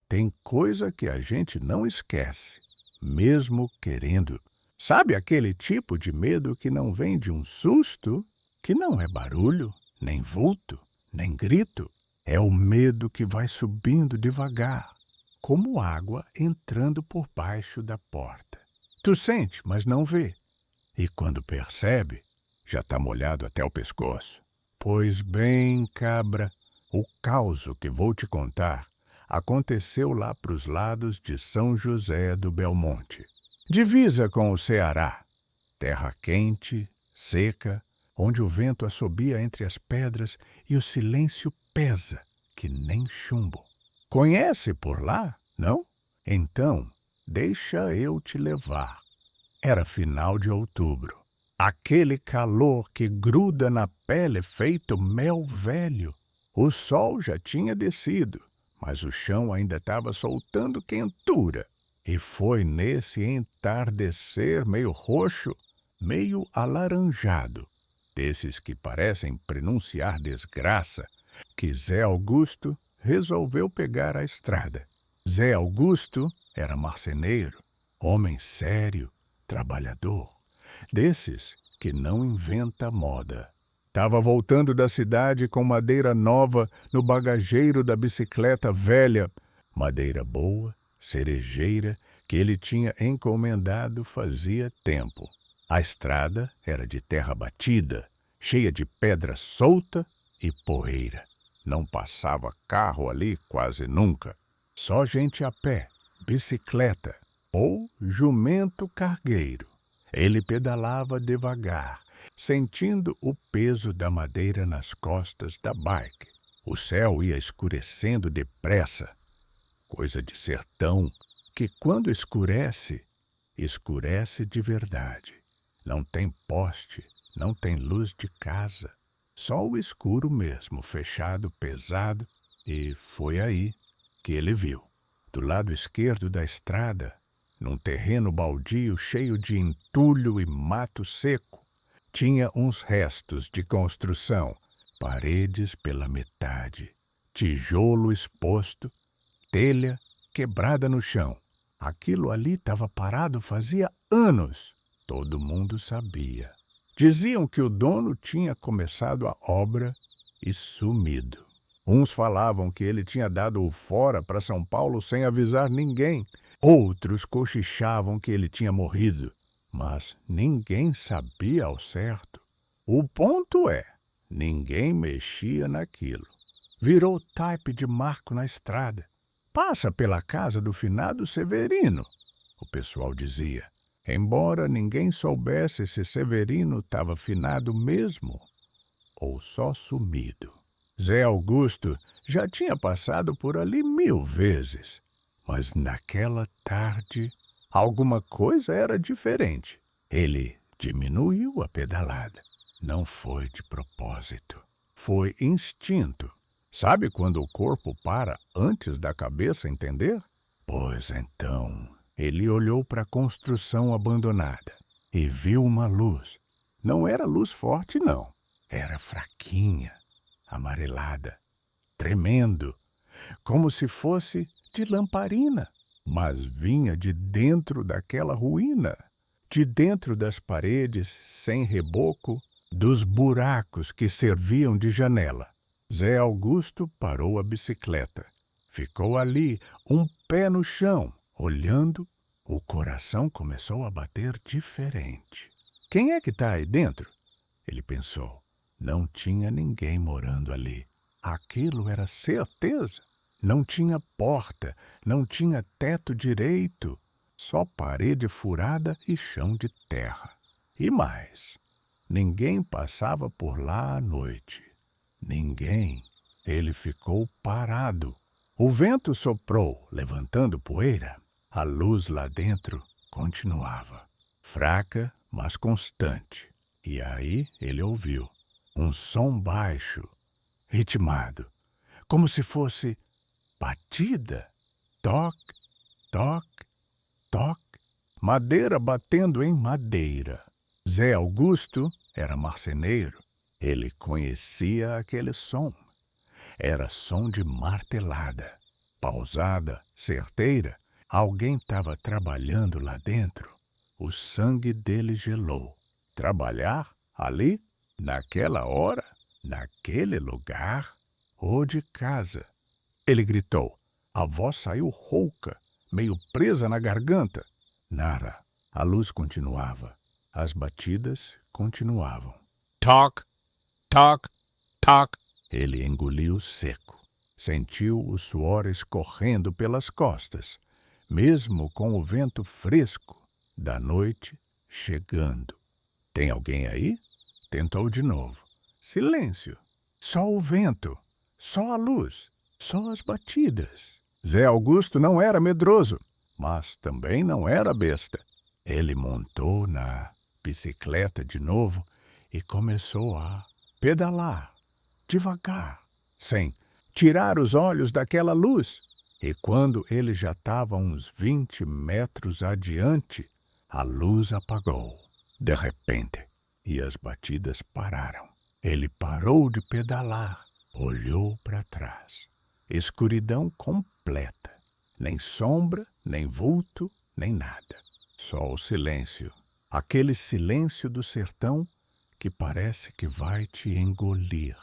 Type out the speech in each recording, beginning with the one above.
Tem coisa que a gente não esquece, mesmo querendo. Sabe aquele tipo de medo que não vem de um susto, que não é barulho, nem vulto, nem grito? É o medo que vai subindo devagar, como água entrando por baixo da porta. Tu sente, mas não vê. E quando percebe, já está molhado até o pescoço. Pois bem, cabra, o causo que vou te contar aconteceu lá para os lados de São José do Belmonte. Divisa com o Ceará, terra quente, seca, onde o vento assobia entre as pedras e o silêncio pesa, que nem chumbo. Conhece por lá, não? Então, deixa eu te levar. Era final de outubro. Aquele calor que gruda na pele feito mel velho. O sol já tinha descido, mas o chão ainda estava soltando quentura. E foi nesse entardecer meio roxo, meio alaranjado, desses que parecem prenunciar desgraça, que Zé Augusto resolveu pegar a estrada. Zé Augusto era marceneiro, homem sério, trabalhador, desses que não inventa moda. Estava voltando da cidade com madeira nova no bagageiro da bicicleta velha, madeira boa, cerejeira, que ele tinha encomendado fazia tempo. A estrada era de terra batida, cheia de pedra solta e poeira. Não passava carro ali quase nunca. Só gente a pé, bicicleta ou jumento cargueiro. Ele pedalava devagar, sentindo o peso da madeira nas costas da bike. O céu ia escurecendo depressa, coisa de sertão, que quando escurece, escurece de verdade. Não tem poste, não tem luz de casa, só o escuro mesmo, fechado, pesado, e foi aí que ele viu. Do lado esquerdo da estrada, num terreno baldio cheio de entulho e mato seco, tinha uns restos de construção, paredes pela metade, tijolo exposto, telha quebrada no chão. Aquilo ali estava parado fazia anos. Todo mundo sabia. Diziam que o dono tinha começado a obra e sumido. Uns falavam que ele tinha dado o fora para São Paulo sem avisar ninguém. Outros cochichavam que ele tinha morrido. Mas ninguém sabia ao certo. O ponto é, ninguém mexia naquilo. Virou type de marco na estrada. Passa pela casa do finado Severino, o pessoal dizia, embora ninguém soubesse se Severino estava finado mesmo ou só sumido. Zé Augusto já tinha passado por ali 1000 vezes, mas naquela tarde alguma coisa era diferente. Ele diminuiu a pedalada. Não foi de propósito, foi instinto. Sabe quando o corpo para antes da cabeça entender? Pois então, ele olhou para a construção abandonada e viu uma luz. Não era luz forte, não. Era fraquinha, amarelada, tremendo, como se fosse de lamparina. Mas vinha de dentro daquela ruína, de dentro das paredes sem reboco, dos buracos que serviam de janela. Zé Augusto parou a bicicleta. Ficou ali, um pé no chão, olhando. O coração começou a bater diferente. Quem é que está aí dentro? Ele pensou. Não tinha ninguém morando ali. Aquilo era certeza. Não tinha porta, não tinha teto direito, só parede furada e chão de terra. E mais, ninguém passava por lá à noite. Ninguém. Ele ficou parado. O vento soprou, levantando poeira. A luz lá dentro continuava, fraca, mas constante. E aí ele ouviu um som baixo, ritmado, como se fosse batida. Toque, toque, toque. Madeira batendo em madeira. Zé Augusto era marceneiro. Ele conhecia aquele som. Era som de martelada, pausada, certeira. Alguém estava trabalhando lá dentro. O sangue dele gelou. Trabalhar? Ali? Naquela hora? Naquele lugar? Ou de casa? Ele gritou. A voz saiu rouca, meio presa na garganta. Nada. A luz continuava. As batidas continuavam. Toc, toc, toc. Ele engoliu seco. Sentiu o suor escorrendo pelas costas, mesmo com o vento fresco da noite chegando. Tem alguém aí? Tentou de novo. Silêncio. Só o vento. Só a luz. Só as batidas. Zé Augusto não era medroso, mas também não era besta. Ele montou na bicicleta de novo e começou a pedalar, devagar, sem tirar os olhos daquela luz. E quando ele já estava uns 20 metros adiante, a luz apagou, de repente, e as batidas pararam. Ele parou de pedalar, olhou para trás. Escuridão completa. Nem sombra, nem vulto, nem nada. Só o silêncio. Aquele silêncio do sertão que parece que vai te engolir.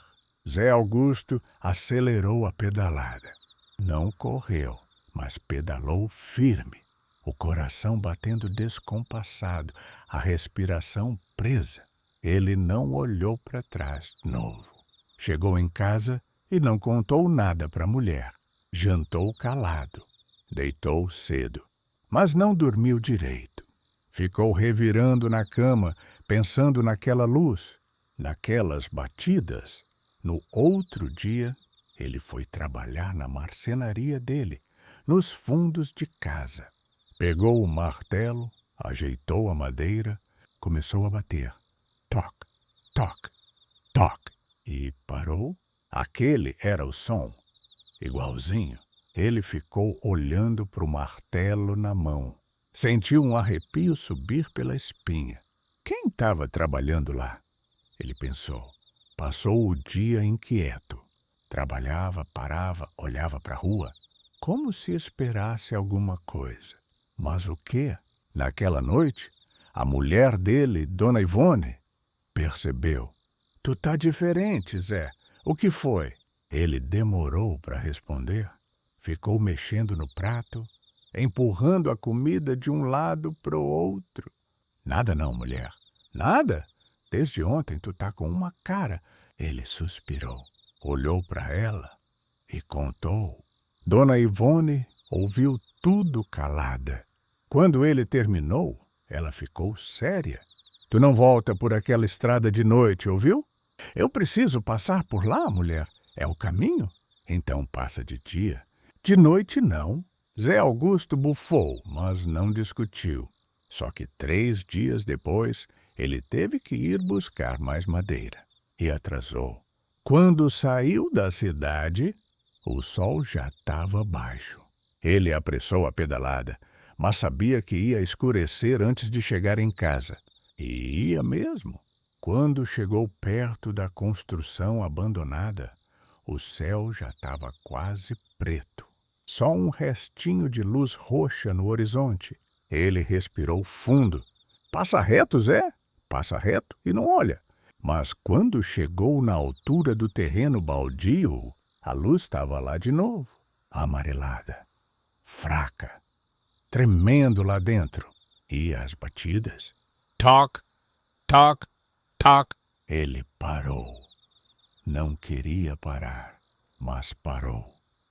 Zé Augusto acelerou a pedalada. Não correu, mas pedalou firme. O coração batendo descompassado, a respiração presa. Ele não olhou para trás de novo. Chegou em casa e não contou nada para a mulher. Jantou calado. Deitou cedo, mas não dormiu direito. Ficou revirando na cama, pensando naquela luz, naquelas batidas. No outro dia, ele foi trabalhar na marcenaria dele, nos fundos de casa. Pegou o martelo, ajeitou a madeira, começou a bater. Toc, toc, toc. E parou. Aquele era o som. Igualzinho. Ele ficou olhando para o martelo na mão. Sentiu um arrepio subir pela espinha. Quem estava trabalhando lá? Ele pensou. Passou o dia inquieto. Trabalhava, parava, olhava para a rua, como se esperasse alguma coisa. Mas o quê? Naquela noite, a mulher dele, Dona Ivone, percebeu. Tu tá diferente, Zé. O que foi? Ele demorou para responder. Ficou mexendo no prato, empurrando a comida de um lado pro outro. Nada não, mulher. Nada? Desde ontem tu tá com uma cara. Ele suspirou, olhou para ela e contou. Dona Ivone ouviu tudo calada. Quando ele terminou, ela ficou séria. Tu não volta por aquela estrada de noite, ouviu? Eu preciso passar por lá, mulher. É o caminho? Então passa de dia. De noite, não. Zé Augusto bufou, mas não discutiu. Só que 3 dias depois, ele teve que ir buscar mais madeira. E atrasou. Quando saiu da cidade, o sol já estava baixo. Ele apressou a pedalada, mas sabia que ia escurecer antes de chegar em casa. E ia mesmo. Quando chegou perto da construção abandonada, o céu já estava quase preto. Só um restinho de luz roxa no horizonte. Ele respirou fundo. Passa reto, Zé. Passa reto e não olha. Mas quando chegou na altura do terreno baldio, a luz estava lá de novo, amarelada, fraca, tremendo lá dentro. E as batidas? Toc, toc, toc. Ele parou. Não queria parar, mas parou.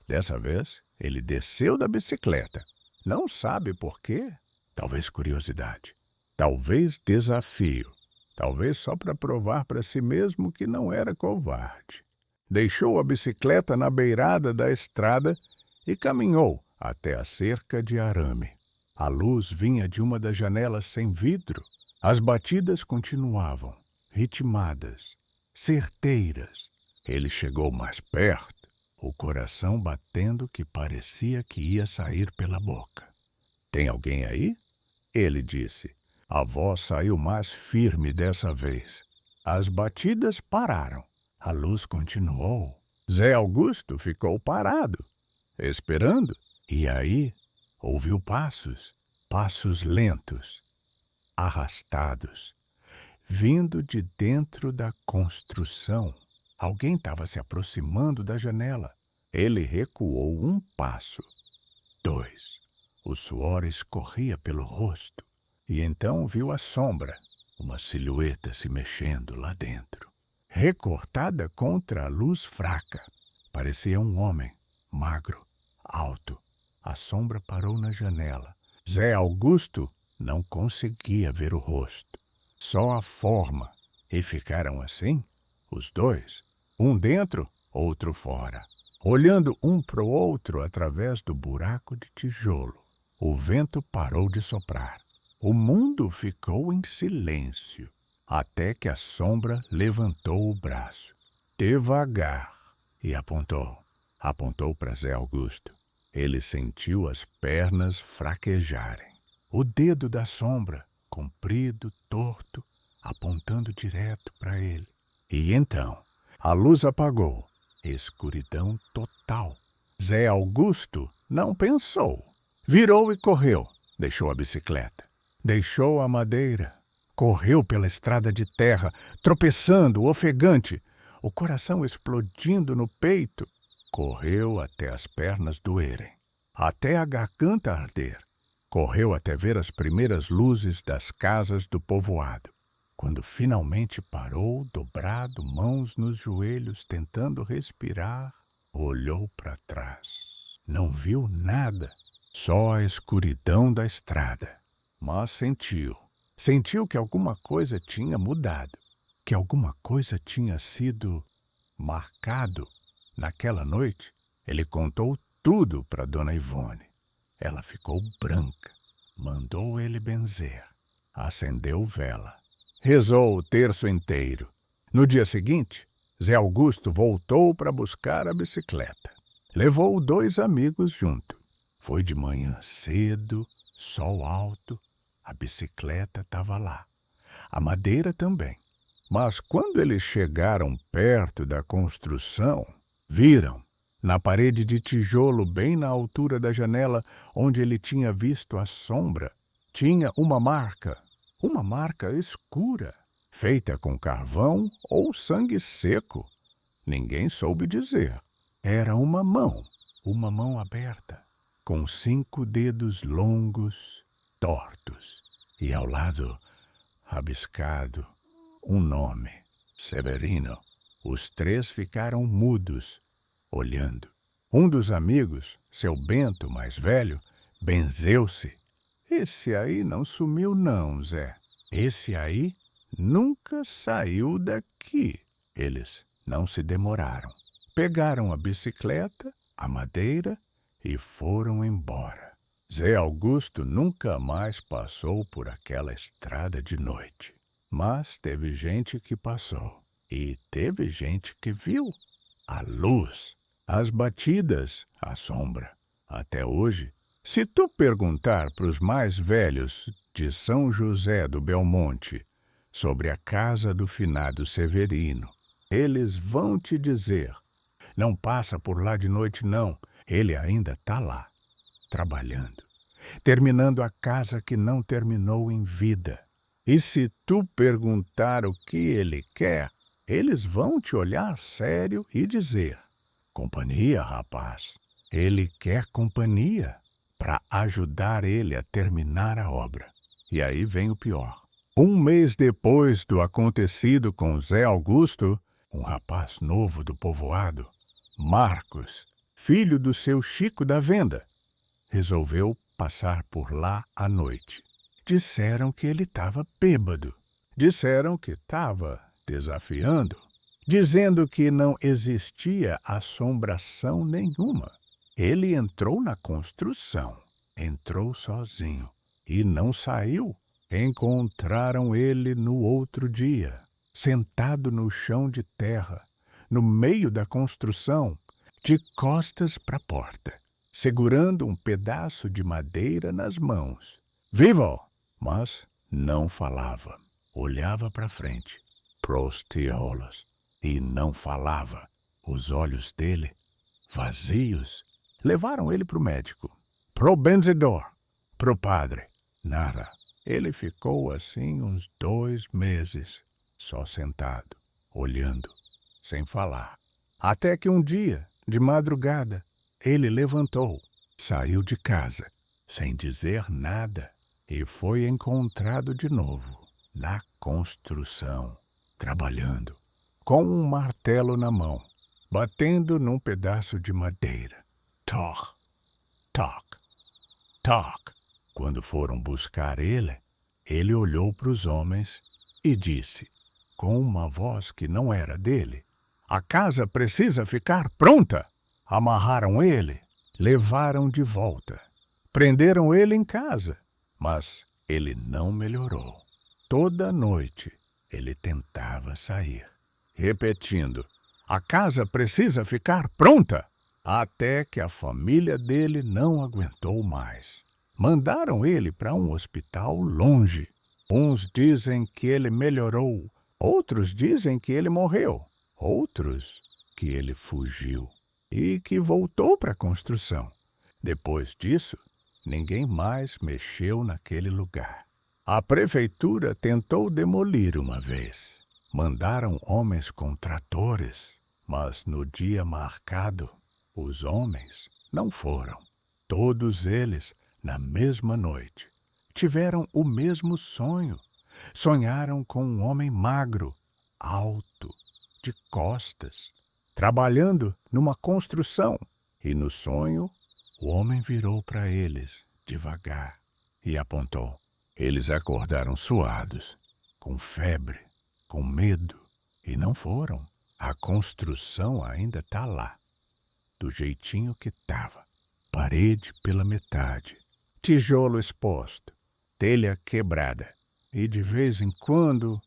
Dessa vez, ele desceu da bicicleta. Não sabe por quê. Talvez curiosidade. Talvez desafio. Talvez só para provar para si mesmo que não era covarde. Deixou a bicicleta na beirada da estrada e caminhou até a cerca de arame. A luz vinha de uma das janelas sem vidro. As batidas continuavam, ritmadas, certeiras. Ele chegou mais perto, o coração batendo que parecia que ia sair pela boca. Tem alguém aí? Ele disse. A voz saiu mais firme dessa vez. As batidas pararam. A luz continuou. Zé Augusto ficou parado, esperando. E aí ouviu passos, passos lentos, arrastados, vindo de dentro da construção. Alguém estava se aproximando da janela. Ele recuou um passo, 2. O suor escorria pelo rosto. E então viu a sombra, uma silhueta se mexendo lá dentro. Recortada contra a luz fraca. Parecia um homem, magro, alto. A sombra parou na janela. Zé Augusto não conseguia ver o rosto, só a forma. E ficaram assim, os dois, um dentro, outro fora, olhando um para o outro através do buraco de tijolo. O vento parou de soprar. O mundo ficou em silêncio, até que a sombra levantou o braço, devagar, e apontou. Apontou para Zé Augusto. Ele sentiu as pernas fraquejarem. O dedo da sombra, comprido, torto, apontando direto para ele. E então, a luz apagou. Escuridão total. Zé Augusto não pensou. Virou e correu. Deixou a bicicleta. Deixou a madeira. Correu pela estrada de terra, tropeçando, ofegante, o coração explodindo no peito. Correu até as pernas doerem, até a garganta arder. Correu até ver as primeiras luzes das casas do povoado. Quando finalmente parou, dobrado, mãos nos joelhos, tentando respirar, olhou para trás. Não viu nada, só a escuridão da estrada. Mas sentiu que alguma coisa tinha mudado, que alguma coisa tinha sido marcado. Naquela noite, ele contou tudo para Dona Ivone. Ela ficou branca, mandou ele benzer, acendeu vela, rezou o terço inteiro. No dia seguinte, Zé Augusto voltou para buscar a bicicleta. Levou 2 amigos junto. Foi de manhã cedo, sol alto, a bicicleta estava lá, a madeira também. Mas quando eles chegaram perto da construção, viram, na parede de tijolo bem na altura da janela onde ele tinha visto a sombra, tinha uma marca escura, feita com carvão ou sangue seco. Ninguém soube dizer. Era uma mão aberta, com 5 dedos longos, tortos. E ao lado, rabiscado, um nome, Severino. Os 3 ficaram mudos, olhando. Um dos amigos, seu Bento mais velho, benzeu-se. Esse aí não sumiu não, Zé. Esse aí nunca saiu daqui. Eles não se demoraram. Pegaram a bicicleta, a madeira e foram embora. Zé Augusto nunca mais passou por aquela estrada de noite. Mas teve gente que passou. E teve gente que viu a luz, as batidas, a sombra. Até hoje, se tu perguntar para os mais velhos de São José do Belmonte sobre a casa do finado Severino, eles vão te dizer: não passa por lá de noite não, ele ainda está lá, trabalhando, terminando a casa que não terminou em vida. E se tu perguntar o que ele quer, eles vão te olhar sério e dizer: companhia, rapaz. Ele quer companhia para ajudar ele a terminar a obra. E aí vem o pior. 1 mês depois do acontecido com Zé Augusto, um rapaz novo do povoado, Marcos, filho do seu Chico da Venda, resolveu passar por lá à noite. Disseram que ele estava bêbado. Disseram que estava desafiando, dizendo que não existia assombração nenhuma. Ele entrou na construção, entrou sozinho e não saiu. Encontraram ele no outro dia, sentado no chão de terra, no meio da construção, de costas para a porta, segurando um pedaço de madeira nas mãos. Vivo! Mas não falava. Olhava para frente, pros tijolos, e não falava. Os olhos dele, vazios, Levaram ele para o médico, pro benzedor, pro padre. Nada. Ele ficou assim uns 2 meses, só sentado, olhando, sem falar. Até que um dia, de madrugada, ele levantou, saiu de casa, sem dizer nada, e foi encontrado de novo, na construção, trabalhando, com um martelo na mão, batendo num pedaço de madeira. Toc, toc, toc. Quando foram buscar ele olhou para os homens e disse, com uma voz que não era dele, a casa precisa ficar pronta. Amarraram ele, levaram de volta, prenderam ele em casa, mas ele não melhorou. Toda noite ele tentava sair, repetindo, a casa precisa ficar pronta, até que a família dele não aguentou mais. Mandaram ele para um hospital longe. Uns dizem que ele melhorou, outros dizem que ele morreu, outros que ele fugiu e que voltou para a construção. Depois disso, ninguém mais mexeu naquele lugar. A prefeitura tentou demolir uma vez. Mandaram homens com tratores, mas no dia marcado, os homens não foram. Todos eles, na mesma noite, tiveram o mesmo sonho. Sonharam com um homem magro, alto, de costas, trabalhando numa construção. E no sonho, o homem virou para eles, devagar, e apontou. Eles acordaram suados, com febre, com medo, e não foram. A construção ainda está lá, do jeitinho que estava. Parede pela metade, tijolo exposto, telha quebrada. E de vez em quando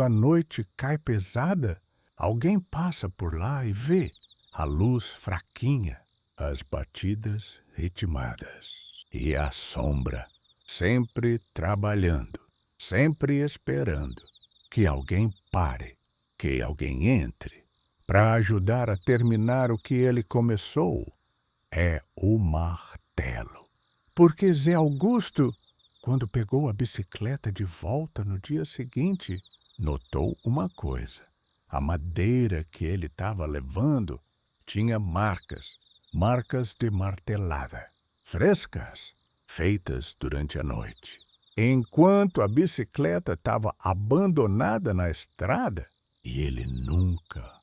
a noite cai pesada, alguém passa por lá e vê a luz fraquinha, as batidas ritmadas e a sombra, sempre trabalhando, sempre esperando que alguém pare, que alguém entre, para ajudar a terminar o que ele começou. É o martelo. Porque Zé Augusto, quando pegou a bicicleta de volta no dia seguinte, notou uma coisa. A madeira que ele estava levando tinha marcas de martelada, frescas, feitas durante a noite. Enquanto a bicicleta estava abandonada na estrada, e ele nunca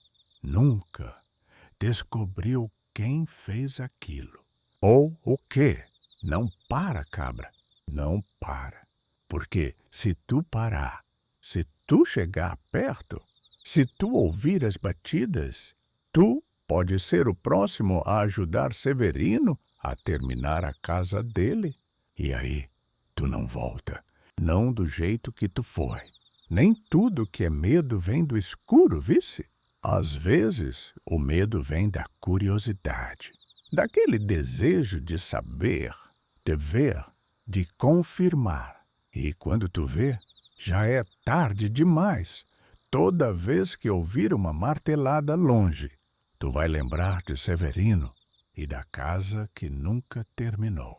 descobriu quem fez aquilo. Ou o quê? Não para, cabra. Não para. Porque se tu parar, se tu chegar perto, se tu ouvir as batidas, tu pode ser o próximo a ajudar Severino a terminar a casa dele. E aí, tu não volta. Não do jeito que tu foi. Nem tudo que é medo vem do escuro, vice? Às vezes, o medo vem da curiosidade, daquele desejo de saber, de ver, de confirmar. E quando tu vê, já é tarde demais. Toda vez que ouvir uma martelada longe, tu vai lembrar de Severino e da casa que nunca terminou.